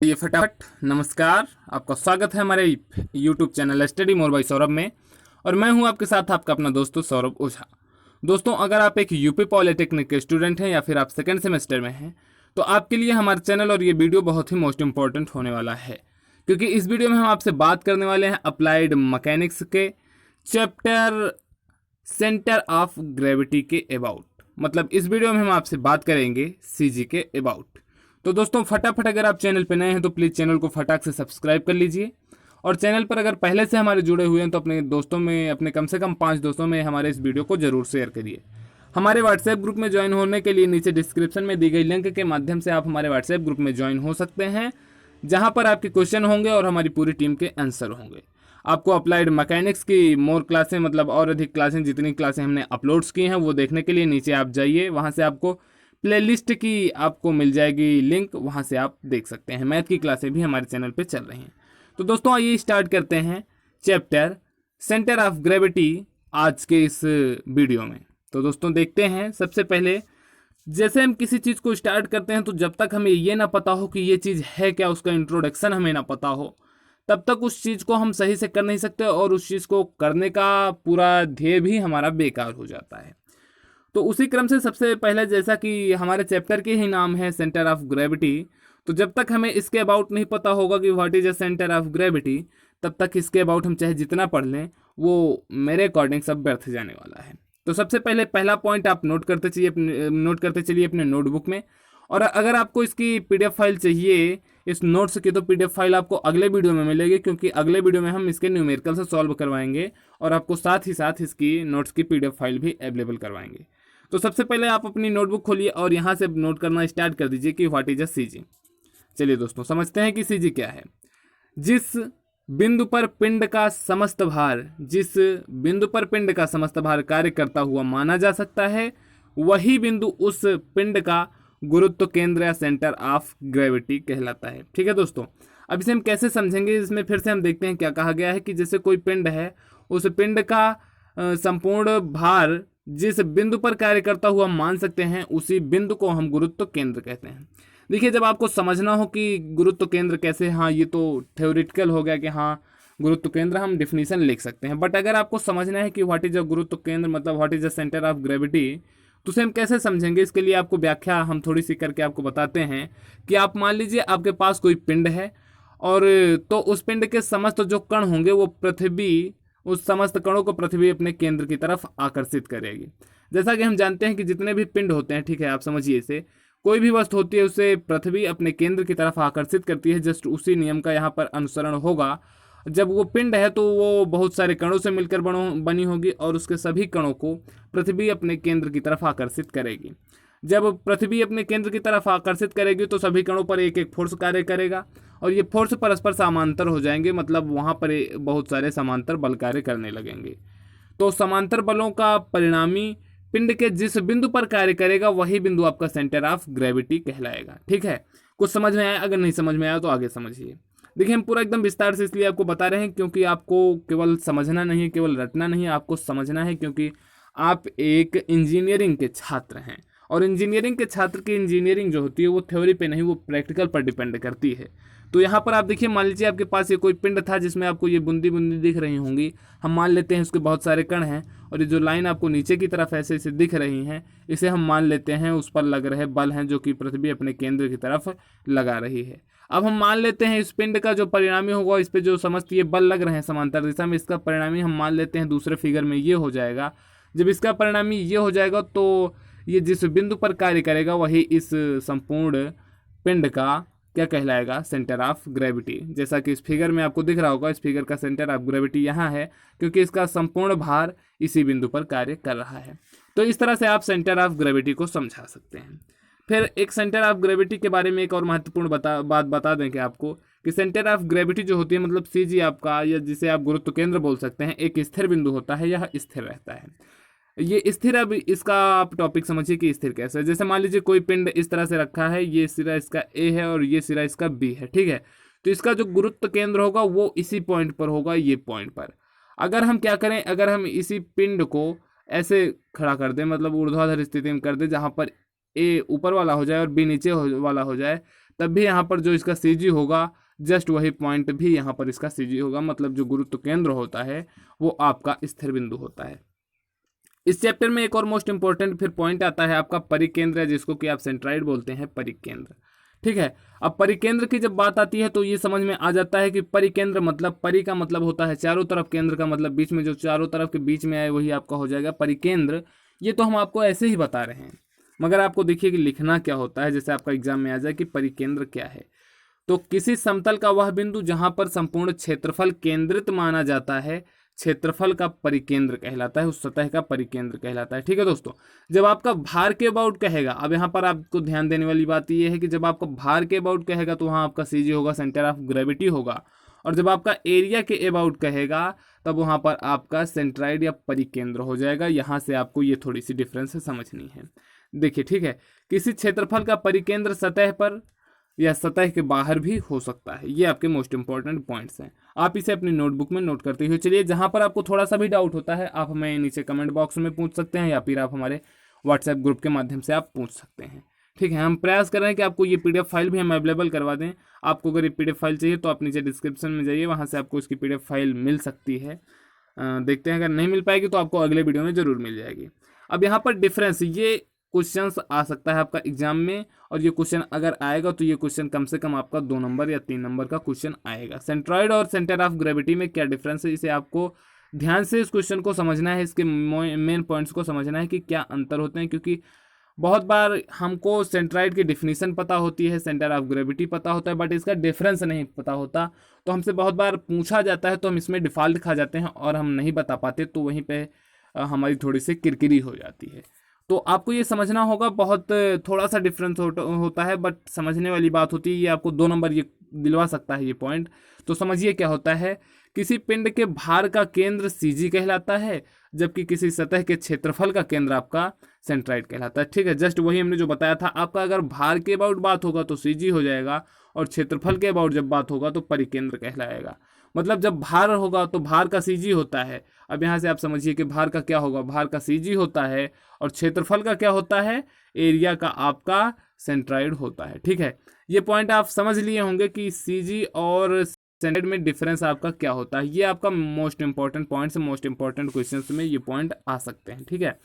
ये फटाफट नमस्कार। आपका स्वागत है हमारे YouTube channel study more by Saurabh में। और मैं हूं आपके साथ आपका अपना दोस्त सौरभ ओझा। दोस्तों, अगर आप एक यूपी पॉलिटेक्निक के स्टूडेंट हैं या फिर आप सेकंड सेमेस्टर में हैं तो आपके लिए हमारा चैनल और ये वीडियो बहुत ही मोस्ट इंपॉर्टेंट होने वाला है, क्योंकि इस वीडियो में हम आपसे बात करने वाले हैं अप्लाइड मैकेनिक्स के चैप्टर सेंटर ऑफ ग्रेविटी के अबाउट। मतलब इस वीडियो में हम आपसे बात करेंगे सीजी के अबाउट। तो दोस्तों, फटाफट अगर आप चैनल पर नए हैं तो प्लीज़ चैनल को फटाक से सब्सक्राइब कर लीजिए। और चैनल पर अगर पहले से हमारे जुड़े हुए हैं तो अपने दोस्तों में, अपने कम से कम 5 दोस्तों में हमारे इस वीडियो को जरूर शेयर करिए। हमारे व्हाट्सएप ग्रुप में ज्वाइन होने के लिए नीचे डिस्क्रिप्शन में दी गई लिंक के माध्यम से आप हमारे व्हाट्सएप ग्रुप में ज्वाइन हो सकते हैं, जहां पर आपके क्वेश्चन होंगे और हमारी पूरी टीम के आंसर होंगे। आपको अप्लाइड मैकेनिक्स की मोर क्लासें, मतलब और अधिक क्लासें, जितनी क्लासें हमने अपलोड्स की हैं वो देखने के लिए नीचे आप जाइए। वहां से आपको प्लेलिस्ट की आपको मिल जाएगी लिंक, वहां से आप देख सकते हैं। मैथ की क्लासें भी हमारे चैनल पे चल रही हैं। तो दोस्तों, आइए स्टार्ट करते हैं चैप्टर सेंटर ऑफ ग्रेविटी आज के इस वीडियो में। तो दोस्तों, देखते हैं। सबसे पहले जैसे हम किसी चीज़ को स्टार्ट करते हैं तो जब तक हमें ये ना पता हो कि ये चीज़ है क्या, उसका इंट्रोडक्शन हमें ना पता हो, तब तक उस चीज़ को हम सही से कर नहीं सकते और उस चीज़ को करने का पूरा ध्येय भी हमारा बेकार हो जाता है। तो उसी क्रम से सबसे पहले, जैसा कि हमारे चैप्टर के ही नाम है सेंटर ऑफ ग्रेविटी, तो जब तक हमें इसके अबाउट नहीं पता होगा कि what is a centre of gravity, तब तक इसके अबाउट हम चाहे जितना पढ़ लें वो मेरे अकॉर्डिंग सब व्यर्थ जाने वाला है। तो सबसे पहले पहला पॉइंट आप नोट करते चलिए अपने नोटबुक में। और अगर आपको इसकी पीडीएफ फाइल चाहिए इस नोट्स की, तो पीडीएफ फाइल आपको अगले वीडियो में मिलेगी, क्योंकि अगले वीडियो में हम इसके न्यूमेरिकल से सॉल्व करवाएंगे और आपको साथ ही साथ इसकी नोट्स की पीडीएफ फाइल भी अवेलेबल करवाएंगे। तो सबसे पहले आप अपनी नोटबुक खोलिए और यहाँ से नोट करना स्टार्ट कर दीजिए कि व्हाट इज अ सीजी। चलिए दोस्तों, समझते हैं कि सीजी क्या है। जिस बिंदु पर पिंड का समस्त भार जिस बिंदु पर पिंड का समस्त भार कार्य करता हुआ माना जा सकता है, वही बिंदु उस पिंड का गुरुत्व केंद्र या सेंटर ऑफ ग्रेविटी कहलाता है। ठीक है दोस्तों, अब इसे हम कैसे समझेंगे, इसमें फिर से हम देखते हैं क्या कहा गया है कि जैसे कोई पिंड है, उस पिंड का संपूर्ण भार जिस बिंदु पर कार्य करता हुआ मान सकते हैं, उसी बिंदु को हम गुरुत्व केंद्र कहते हैं। देखिए, जब आपको समझना हो कि गुरुत्व केंद्र कैसे, हाँ ये तो थ्योरेटिकल हो गया कि हाँ गुरुत्व केंद्र हम डिफिनीशन लिख सकते हैं, बट अगर आपको समझना है कि व्हाट इज अ गुरुत्व केंद्र, मतलब what is a centre of gravity, तो उसे हम कैसे समझेंगे, इसके लिए आपको व्याख्या हम थोड़ी सी करके आपको बताते हैं। कि आप मान लीजिए आपके पास कोई पिंड है, और तो उस पिंड के समस्त जो कण होंगे वो पृथ्वी, उस समस्त कणों को पृथ्वी अपने केंद्र की तरफ आकर्षित करेगी। जैसा कि हम जानते हैं कि जितने भी पिंड होते हैं, ठीक है, आप समझिए इसे, कोई भी वस्तु होती है उसे पृथ्वी अपने केंद्र की तरफ आकर्षित करती है। जस्ट उसी नियम का यहाँ पर अनुसरण होगा। जब वो पिंड है तो वो बहुत सारे कणों से मिलकर बनी होगी और उसके सभी कणों को पृथ्वी अपने केंद्र की तरफ आकर्षित करेगी। जब पृथ्वी अपने केंद्र की तरफ आकर्षित करेगी तो सभी कणों पर एक एक फोर्स कार्य करेगा, और ये फोर्स परस्पर समांतर हो जाएंगे, मतलब वहाँ पर बहुत सारे समांतर बल कार्य करने लगेंगे। तो समांतर बलों का परिणामी पिंड के जिस बिंदु पर कार्य करेगा, वही बिंदु आपका सेंटर ऑफ ग्रेविटी कहलाएगा। ठीक है, कुछ समझ में आया? अगर नहीं समझ में आया तो आगे समझिए। देखिए, हम पूरा एकदम विस्तार से इसलिए आपको बता रहे हैं क्योंकि आपको केवल समझना नहीं है, केवल रटना नहीं है, आपको समझना है, क्योंकि आप एक इंजीनियरिंग के छात्र हैं। और इंजीनियरिंग के छात्र की इंजीनियरिंग जो होती है वो थ्योरी पे नहीं, वो प्रैक्टिकल पर डिपेंड करती है। तो यहाँ पर आप देखिए, मान लीजिए आपके पास ये कोई पिंड था जिसमें आपको ये बूंदी बूंदी दिख रही होंगी। हम मान लेते हैं उसके बहुत सारे कण हैं, और ये जो लाइन आपको नीचे की तरफ ऐसे ऐसे दिख रही हैं, इसे हम मान लेते हैं उस पर लग रहे बल हैं, जो कि पृथ्वी अपने केंद्र की तरफ लगा रही है। अब हम मान लेते हैं इस पिंड का जो परिणामी होगा, इस पे जो समस्त ये बल लग रहे हैं समांतर दिशा में, इसका परिणामी हम मान लेते हैं दूसरे फिगर में ये हो जाएगा। जब इसका परिणामी ये हो जाएगा तो ये जिस बिंदु पर कार्य करेगा वही इस संपूर्ण पिंड का क्या कहलाएगा, सेंटर ऑफ ग्रेविटी। जैसा कि इस फिगर में आपको दिख रहा होगा, इस फिगर का सेंटर ऑफ ग्रेविटी यहाँ है, क्योंकि इसका संपूर्ण भार इसी बिंदु पर कार्य कर रहा है। तो इस तरह से आप सेंटर ऑफ ग्रेविटी को समझा सकते हैं। फिर एक सेंटर ऑफ ग्रेविटी के बारे में एक और महत्वपूर्ण बात बता दें कि आपको, कि सेंटर ऑफ ग्रेविटी जो होती है, मतलब सीजी आपका, या जिसे आप गुरुत्व केंद्र बोल सकते हैं, एक स्थिर बिंदु होता है, यह स्थिर रहता है। ये स्थिर, अब इसका आप टॉपिक समझिए कि स्थिर कैसे है। जैसे मान लीजिए कोई पिंड इस तरह से रखा है, ये सिरा इसका ए है और ये सिरा इसका बी है, ठीक है। तो इसका जो गुरुत्व केंद्र होगा वो इसी पॉइंट पर होगा, ये पॉइंट पर। अगर हम क्या करें, अगर हम इसी पिंड को ऐसे खड़ा कर दें, मतलब ऊर्ध्वाधर स्थिति में कर दें, जहाँ पर ए ऊपर वाला हो जाए और बी नीचे वाला हो जाए, तब भी यहाँ पर जो इसका CG होगा जस्ट वही पॉइंट भी यहाँ पर इसका CG होगा, मतलब जो गुरुत्व केंद्र होता है वो आपका स्थिर बिंदु होता है। इस चैप्टर में एक और मोस्ट इंपॉर्टेंट फिर पॉइंट आता है आपका परिकेंद्र, जिसको कि आप सेंट्राइड बोलते हैं, परिकेंद्र। ठीक है, अब परिकेंद्र की जब बात आती है तो ये समझ में आ जाता है कि परिकेंद्र मतलब परि का मतलब होता है चारों तरफ, केंद्र का मतलब बीच में, जो चारों तरफ के बीच में आए वही आपका हो जाएगा परिकेंद्र। ये तो हम आपको ऐसे ही बता रहे हैं, मगर आपको देखिए कि लिखना क्या होता है, जैसे आपका एग्जाम में आ जाए कि परिकेंद्र क्या है। तो किसी समतल का वह बिंदु जहां पर संपूर्ण क्षेत्रफल केंद्रित माना जाता है, क्षेत्रफल का परिकेंद्र कहलाता है, उस सतह का परिकेंद्र कहलाता है। ठीक है दोस्तों, जब आपका भार के अबाउट कहेगा, अब यहाँ पर आपको ध्यान देने वाली बात यह है कि जब आपका भार के अबाउट कहेगा तो वहाँ आपका CG होगा, सेंटर ऑफ ग्रेविटी होगा, और जब आपका एरिया के अबाउट कहेगा तब वहाँ पर आपका सेंट्राइड या परिकेंद्र हो जाएगा। यहाँ से आपको ये थोड़ी सी डिफरेंस समझनी है। देखिए ठीक है, किसी क्षेत्रफल का परिकेंद्र सतह पर या सतह के बाहर भी हो सकता है। ये आपके मोस्ट इंपॉर्टेंट पॉइंट्स हैं, आप इसे अपनी नोटबुक में नोट करते हुए चलिए। जहां पर आपको थोड़ा सा भी डाउट होता है आप हमें नीचे कमेंट बॉक्स में पूछ सकते हैं, या फिर आप हमारे व्हाट्सएप ग्रुप के माध्यम से आप पूछ सकते हैं। ठीक है, हम प्रयास कर रहे हैं कि आपको ये PDF फाइल भी हम अवेलेबल करवा दें। आपको अगर ये PDF फाइल चाहिए तो आप नीचे डिस्क्रिप्शन में जाइए, वहाँ से आपको इसकी PDF फाइल मिल सकती है। देखते हैं, अगर नहीं मिल पाएगी तो आपको अगले वीडियो में ज़रूर मिल जाएगी। अब यहाँ पर डिफरेंस, ये क्वेश्चन आ सकता है आपका एग्जाम में, और ये क्वेश्चन अगर आएगा तो ये क्वेश्चन कम से कम आपका 2 नंबर या 3 नंबर का क्वेश्चन आएगा। सेंट्रॉइड और सेंटर ऑफ ग्रेविटी में क्या डिफरेंस है, इसे आपको ध्यान से इस क्वेश्चन को समझना है, इसके मेन पॉइंट्स को समझना है कि क्या अंतर होते हैं। क्योंकि बहुत बार हमको सेंट्राइड की डिफिनीशन पता होती है, सेंटर ऑफ ग्रेविटी पता होता है, बट इसका डिफरेंस नहीं पता होता, तो हमसे बहुत बार पूछा जाता है तो हम इसमें डिफ़ॉल्ट खा जाते हैं और हम नहीं बता पाते, तो वहीं पे हमारी थोड़ी सी किरकिरी हो जाती है। तो आपको ये समझना होगा, बहुत थोड़ा सा डिफरेंस होता है, बट समझने वाली बात होती है। ये आपको 2 नंबर ये दिलवा सकता है ये पॉइंट। तो समझिए क्या होता है, किसी पिंड के भार का केंद्र CG कहलाता है, जबकि किसी सतह के क्षेत्रफल का केंद्र आपका सेंट्राइड कहलाता है। ठीक है, जस्ट वही हमने जो बताया था, आपका अगर भार के अबाउट बात होगा तो CG हो जाएगा, और क्षेत्रफल के अबाउट जब बात होगा तो परिकेंद्र कहलाएगा। मतलब जब भार होगा तो भार का CG होता है। अब यहाँ से आप समझिए कि भार का क्या होगा, भार का CG होता है, और क्षेत्रफल का क्या होता है, एरिया का आपका सेंट्राइड होता है। ठीक है, ये पॉइंट आप समझ लिए होंगे कि CG और सेंट्राइड में डिफरेंस आपका क्या होता है। ये आपका most important points, most important questions में ये पॉइंट आ सकते हैं। ठीक है,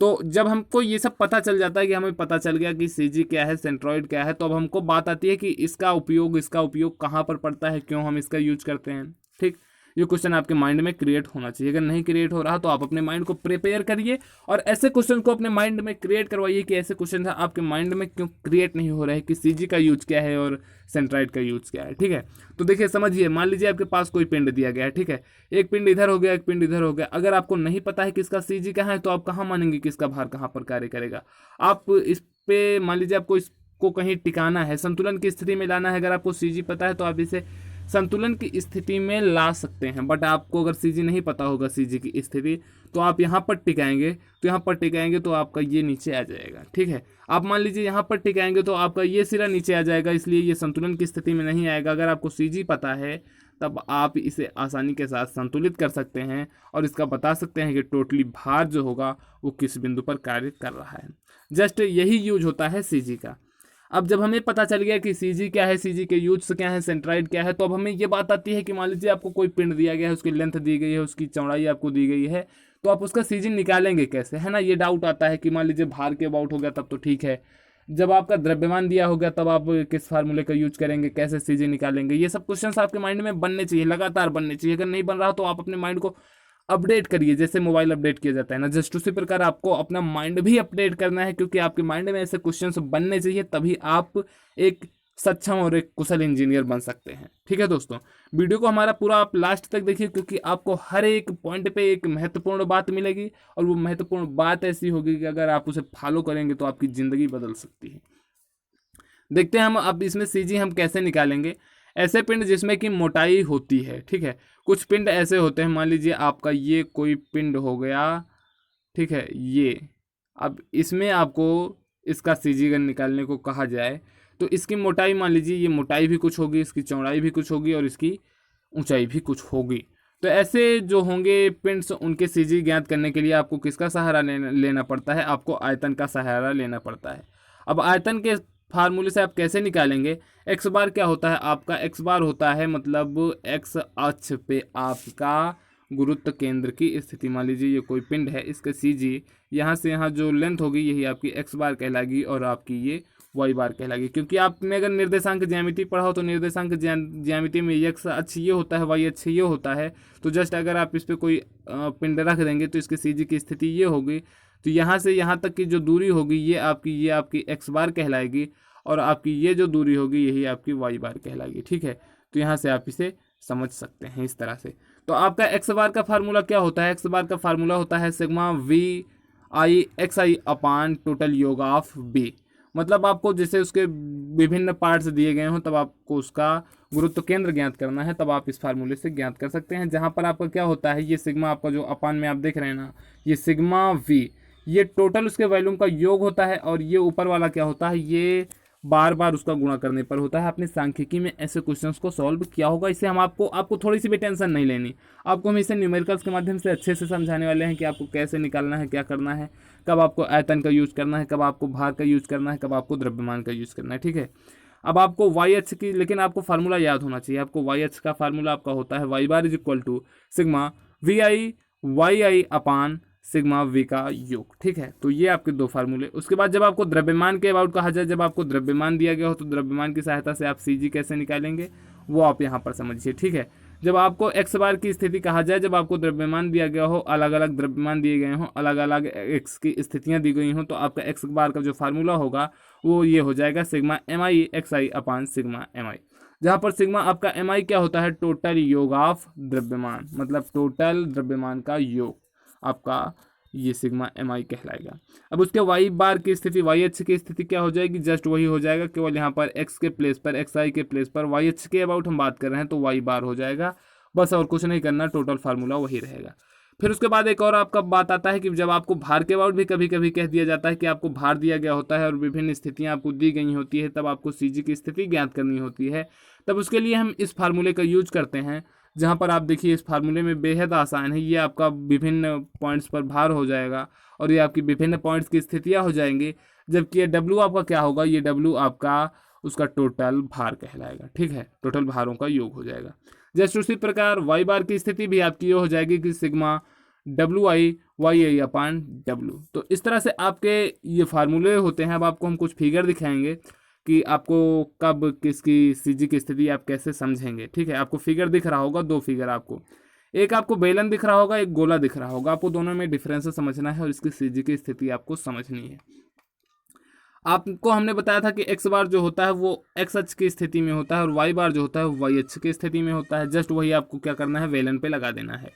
तो जब हमको ये सब पता चल जाता है कि हमें पता चल गया कि CG क्या है, सेंट्रॉइड क्या है, तो अब हमको बात आती है कि इसका उपयोग कहाँ पर पड़ता है, क्यों हम इसका यूज करते हैं। ठीक, ये क्वेश्चन आपके माइंड में क्रिएट होना चाहिए। अगर नहीं क्रिएट हो रहा तो आप अपने माइंड को प्रिपेयर करिए और ऐसे क्वेश्चन को अपने माइंड में क्रिएट करवाइए कि ऐसे क्वेश्चन आपके माइंड में क्यों क्रिएट नहीं हो रहे हैं, कि CG का यूज क्या है और सेंट्राइड का यूज क्या है। ठीक है, तो देखिए समझिए, मान लीजिए आपके पास कोई पिंड दिया गया है। ठीक है, एक पिंड इधर हो गया, एक पिंड इधर हो गया। अगर आपको नहीं पता है कि इसका CG कहाँ है तो आप कहाँ मानेंगे कि इसका भार कहाँ पर कार्य करेगा। आप इस पे मान लीजिए आपको इसको कहीं टिकाना है, संतुलन की स्थिति में लाना है। अगर आपको CG पता है तो आप इसे संतुलन की स्थिति में ला सकते हैं, बट आपको अगर CG नहीं पता होगा, CG की स्थिति, तो आप यहाँ पर टिकाएंगे, तो यहाँ पर टिकाएंगे तो आपका ये नीचे आ जाएगा। ठीक है, आप मान लीजिए यहाँ पर टिकाएंगे तो आपका ये सिरा नीचे आ जाएगा, इसलिए ये संतुलन की स्थिति में नहीं आएगा। अगर आपको CG पता है तब आप इसे आसानी के साथ संतुलित कर सकते हैं और इसका बता सकते हैं कि टोटली भार जो होगा वो किस बिंदु पर कार्य कर रहा है। जस्ट यही यूज होता है CG का। अब जब हमें पता चल गया कि CG क्या है, CG के यूज क्या है, सेंट्राइड क्या है, तो अब हमें ये बात आती है कि मान लीजिए आपको कोई पिंड दिया गया है, उसकी लेंथ दी गई है, उसकी चौड़ाई आपको दी गई है, तो आप उसका CG निकालेंगे कैसे, है ना। ये डाउट आता है कि मान लीजिए भार के अबाउट हो गया तब तो ठीक है, जब आपका द्रव्यमान दिया होगा तब आप किस फार्मूले का यूज करेंगे, कैसे CG निकालेंगे। ये सब क्वेश्चंस आपके माइंड में बनने चाहिए, लगातार बनने चाहिए। अगर नहीं बन रहा तो आप अपने माइंड को अपडेट करिए, जैसे मोबाइल अपडेट किया जाता है ना, जस्ट उसी प्रकार आपको अपना माइंड भी अपडेट करना है, क्योंकि आपके माइंड में ऐसे क्वेश्चंस बनने चाहिए, तभी आप एक सक्षम और एक कुशल इंजीनियर बन सकते हैं। ठीक है दोस्तों, वीडियो को हमारा पूरा आप लास्ट तक देखिए, क्योंकि आपको हर एक पॉइंट पे एक महत्वपूर्ण बात मिलेगी, और वो महत्वपूर्ण बात ऐसी होगी कि अगर आप उसे फॉलो करेंगे तो आपकी ज़िंदगी बदल सकती है। देखते हैं हम अब इसमें CG हम कैसे निकालेंगे। ऐसे पिंड जिसमें कि मोटाई होती है। ठीक है, कुछ पिंड ऐसे होते हैं, मान लीजिए आपका ये कोई पिंड हो गया, ठीक है, ये अब इसमें आपको इसका CG अगर निकालने को कहा जाए तो इसकी मोटाई मान लीजिए, ये मोटाई भी कुछ होगी, इसकी चौड़ाई भी कुछ होगी और इसकी ऊंचाई भी कुछ होगी। तो ऐसे जो होंगे पिंड्स, उनके CG ज्ञात करने के लिए आपको किसका सहारा लेना पड़ता है, आपको आयतन का सहारा लेना पड़ता है। अब आयतन के फार्मूले से आप कैसे निकालेंगे, एक्स बार क्या होता है आपका, एक्स बार होता है मतलब एक्स अक्ष पे आपका गुरुत्व केंद्र की स्थिति। मान लीजिए ये कोई पिंड है, इसका सी जी यहाँ से यहाँ जो लेंथ होगी यही आपकी एक्स बार कहलाएगी और आपकी ये वाई बार कहलाएगी। क्योंकि आपने अगर निर्देशांक ज्यामिति पढ़ा हो तो निर्देशांक ज्यामिति में एक्स अक्ष ये होता है, वाई अक्ष ये होता है। तो जस्ट अगर आप इस पर कोई पिंड रख देंगे तो इसके सी जी की स्थिति ये होगी, तो यहाँ से यहाँ तक की जो दूरी होगी ये आपकी एक्स बार कहलाएगी और आपकी ये जो दूरी होगी यही आपकी वाई बार कहलाएगी। ठीक है, तो यहाँ से आप इसे समझ सकते हैं इस तरह से। तो आपका एक्स बार का फार्मूला क्या होता है, एक्स बार का फार्मूला होता है सिग्मा वी आई एक्स आई अपान टोटल योग ऑफ बी। मतलब आपको जैसे उसके विभिन्न पार्ट्स दिए गए हों तब आपको उसका गुरुत्व केंद्र ज्ञात करना है, तब आप इस फार्मूले से ज्ञात कर सकते हैं। जहाँ पर आपका क्या होता है, ये सिग्मा आपका जो अपान में आप देख रहे हैं ना, ये सिग्मा वी ये टोटल उसके वॉल्यूम का योग होता है और ये ऊपर वाला क्या होता है, ये बार बार उसका गुणा करने पर होता है। आपने सांख्यिकी में ऐसे क्वेश्चंस को सॉल्व किया होगा, इससे हम आपको थोड़ी सी भी टेंशन नहीं लेनी। आपको हम इसे न्यूमेरिकल्स के माध्यम से अच्छे से समझाने वाले हैं कि आपको कैसे निकालना है, क्या करना है, कब आपको आयतन का यूज करना है, कब आपको भार का यूज करना है, कब आपको द्रव्यमान का यूज करना है। ठीक है, अब आपको वाई अक्ष की, लेकिन आपको फार्मूला याद होना चाहिए। आपको वाई अक्ष का फार्मूला आपका होता है y bar is equal to sigma v i Y I upon sigma v का योग। ठीक है, तो ये आपके दो फार्मूले। उसके बाद जब आपको द्रव्यमान के अबाउट कहा जाए, जब आपको द्रव्यमान दिया गया हो तो द्रव्यमान की सहायता से आप सी जी कैसे निकालेंगे वो आप यहाँ पर समझिए। ठीक है, जब आपको एक्स बार की स्थिति कहा जाए, जब आपको द्रव्यमान दिया गया हो, अलग अलग द्रव्यमान दिए गए हों, अलग अलग एक्स की स्थितियाँ दी गई हों, तो आपका एक्स बार का जो फार्मूला होगा वो ये हो जाएगा सिग्मा एम आई एक्स आई अपान सिग्मा एम आई। जहाँ पर सिग्मा आपका एम आई क्या होता है, टोटल योग ऑफ द्रव्यमान, मतलब टोटल द्रव्यमान का योग आपका ये सिग्मा एम आई कहलाएगा। अब उसके वाई बार की स्थिति, वाई अक्ष की स्थिति क्या हो जाएगी, जस्ट वही हो जाएगा, केवल यहाँ पर एक्स के प्लेस पर, एक्स आई के प्लेस पर वाई अक्ष के अबाउट हम बात कर रहे हैं तो वाई बार हो जाएगा, बस और कुछ नहीं करना, टोटल फार्मूला वही रहेगा। फिर उसके बाद एक और आपका बात आता है कि जब आपको भार के अबाउट भी कभी कभी कह दिया जाता है कि आपको भार दिया गया होता है और विभिन्न स्थितियाँ आपको दी गई होती है, तब आपको सी जी की स्थिति ज्ञात करनी होती है, तब उसके लिए हम इस फार्मूले का यूज करते हैं। जहाँ पर आप देखिए इस फार्मूले में बेहद आसान है, ये आपका विभिन्न पॉइंट्स पर भार हो जाएगा और ये आपकी विभिन्न पॉइंट्स की स्थितियाँ हो जाएंगी, जबकि ये डब्ल्यू आपका क्या होगा, ये डब्ल्यू आपका उसका टोटल भार कहलाएगा। ठीक है, टोटल भारों का योग हो जाएगा। जस्ट उसी प्रकार वाई बार की स्थिति भी आपकी ये हो जाएगी कि sigma W I Y I upon W. तो इस तरह से आपके ये फार्मूले होते हैं। अब आपको हम कुछ फिगर दिखाएंगे कि आपको कब किसकी सीजी की स्थिति आप कैसे समझेंगे। ठीक है, आपको फिगर दिख रहा होगा, दो फिगर आपको, एक आपको बेलन दिख रहा होगा, एक गोला दिख रहा होगा। आपको दोनों में डिफरेंस समझना है और इसकी सीजी की स्थिति आपको समझनी है। आपको हमने बताया था कि एक्स बार जो होता है वो एक्स अक्ष की स्थिति में होता है और वाई बार जो होता है वो वाई अक्ष की स्थिति में होता है। जस्ट वही आपको क्या करना है, बेलन पे लगा देना है।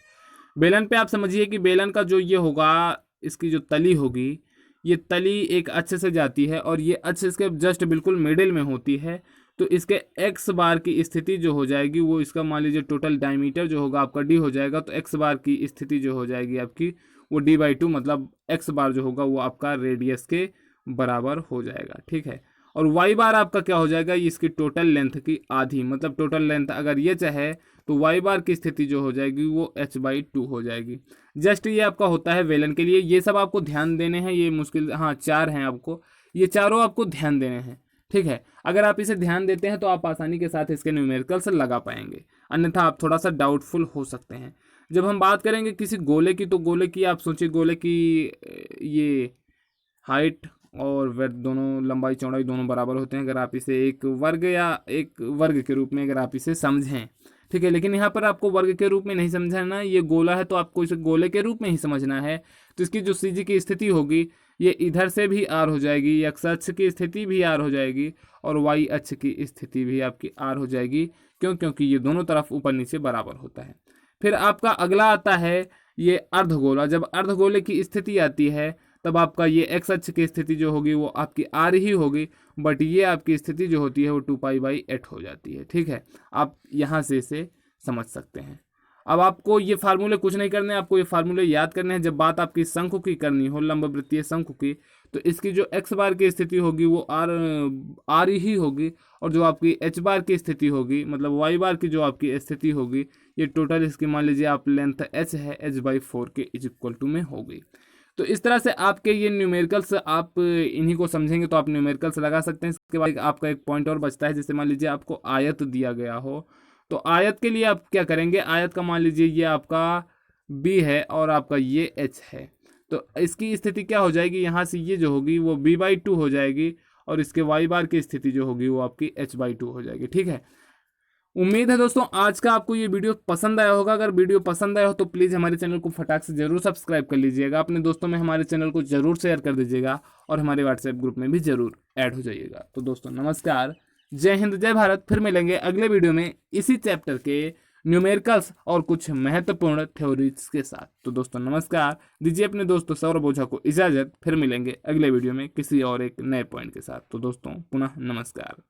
बेलन पे आप समझिए कि बेलन का जो ये होगा, इसकी जो तली होगी, ये तली एक अक्ष से जाती है और ये अक्ष इसके जस्ट बिल्कुल मिडिल में होती है। तो इसके एक्स बार की स्थिति जो हो जाएगी वो इसका मान लीजिए टोटल डायमीटर जो होगा आपका डी हो जाएगा। तो एक्स बार की स्थिति जो हो जाएगी आपकी वो d/2, मतलब एक्स बार जो होगा वो आपका रेडियस के बराबर हो जाएगा। ठीक है, और वाई बार आपका क्या हो जाएगा, इसकी टोटल लेंथ की आधी, मतलब टोटल लेंथ अगर ये चाहे तो वाई बार की स्थिति जो हो जाएगी वो h/2 हो जाएगी। जस्ट ये आपका होता है वेलन के लिए। ये सब आपको ध्यान देने हैं, ये मुश्किल, हाँ 4 हैं आपको, ये चारों आपको ध्यान देने हैं। ठीक है, अगर आप इसे ध्यान देते हैं तो आप आसानी के साथ इसके न्यूमेरिकल्स लगा पाएंगे, अन्यथा आप थोड़ा सा डाउटफुल हो सकते हैं। जब हम बात करेंगे किसी गोले की, तो गोले की आप सोचिए, गोले की ये हाइट और वेट दोनों, लंबाई चौड़ाई दोनों बराबर होते हैं। अगर आप इसे एक वर्ग या एक वर्ग के रूप में अगर आप इसे समझें, ठीक है, लेकिन यहाँ पर आपको वर्ग के रूप में नहीं समझना, ये गोला है तो आपको इसे गोले के रूप में ही समझना है। तो इसकी जो सीजी की स्थिति होगी ये इधर से भी आर हो जाएगी, एक्स अक्ष की स्थिति भी आर हो जाएगी और वाई अक्ष की स्थिति भी आपकी आर हो जाएगी। क्यों? क्योंकि ये दोनों तरफ ऊपर नीचे बराबर होता है। फिर आपका अगला आता है ये अर्धगोला। जब अर्धगोले की स्थिति आती है तब आपका ये एक्स अक्ष की स्थिति जो होगी वो आपकी आर ही होगी, बट ये आपकी स्थिति जो होती है वो 2π/8 हो जाती है। ठीक है, आप यहाँ से इसे समझ सकते हैं। अब आपको ये फार्मूले कुछ नहीं करने, आपको ये फार्मूले याद करने हैं। जब बात आपकी शंकु की करनी हो, लंबवृत्तीय शंकु की, तो इसकी जो एक्स बार की स्थिति होगी वो आर ही होगी और जो आपकी एच बार की स्थिति होगी, मतलब वाई बार की जो आपकी स्थिति होगी, ये टोटल इसकी मान लीजिए आप लेंथ एच है, h/4 के इज इक्वल टू में होगी। तो इस तरह से आपके ये न्यूमेरिकल्स आप इन्हीं को समझेंगे तो आप न्यूमेरिकल्स लगा सकते हैं। इसके बाद आपका एक पॉइंट और बचता है, जैसे मान लीजिए आपको आयत दिया गया हो, तो आयत के लिए आप क्या करेंगे, आयत का मान लीजिए ये आपका बी है और आपका ये एच है, तो इसकी स्थिति क्या हो जाएगी, यहाँ से ये जो होगी वो b/2 हो जाएगी और इसके y बार की स्थिति जो होगी वो आपकी h/2 हो जाएगी। ठीक है, उम्मीद है दोस्तों आज का आपको ये वीडियो पसंद आया होगा। अगर वीडियो पसंद आया हो तो प्लीज़ हमारे चैनल को फटाक से जरूर सब्सक्राइब कर लीजिएगा, अपने दोस्तों में हमारे चैनल को जरूर शेयर कर दीजिएगा और हमारे व्हाट्सएप ग्रुप में भी जरूर ऐड हो जाइएगा। तो दोस्तों नमस्कार, जय हिंद, जय भारत। फिर मिलेंगे अगले वीडियो में इसी चैप्टर के न्यूमेरिकल्स और कुछ महत्वपूर्ण थ्योरीज के साथ। तो दोस्तों नमस्कार, दीजिए अपने दोस्तों सौरभ ओझा को इजाजत। फिर मिलेंगे अगले वीडियो में किसी और एक नए पॉइंट के साथ। तो दोस्तों पुनः नमस्कार।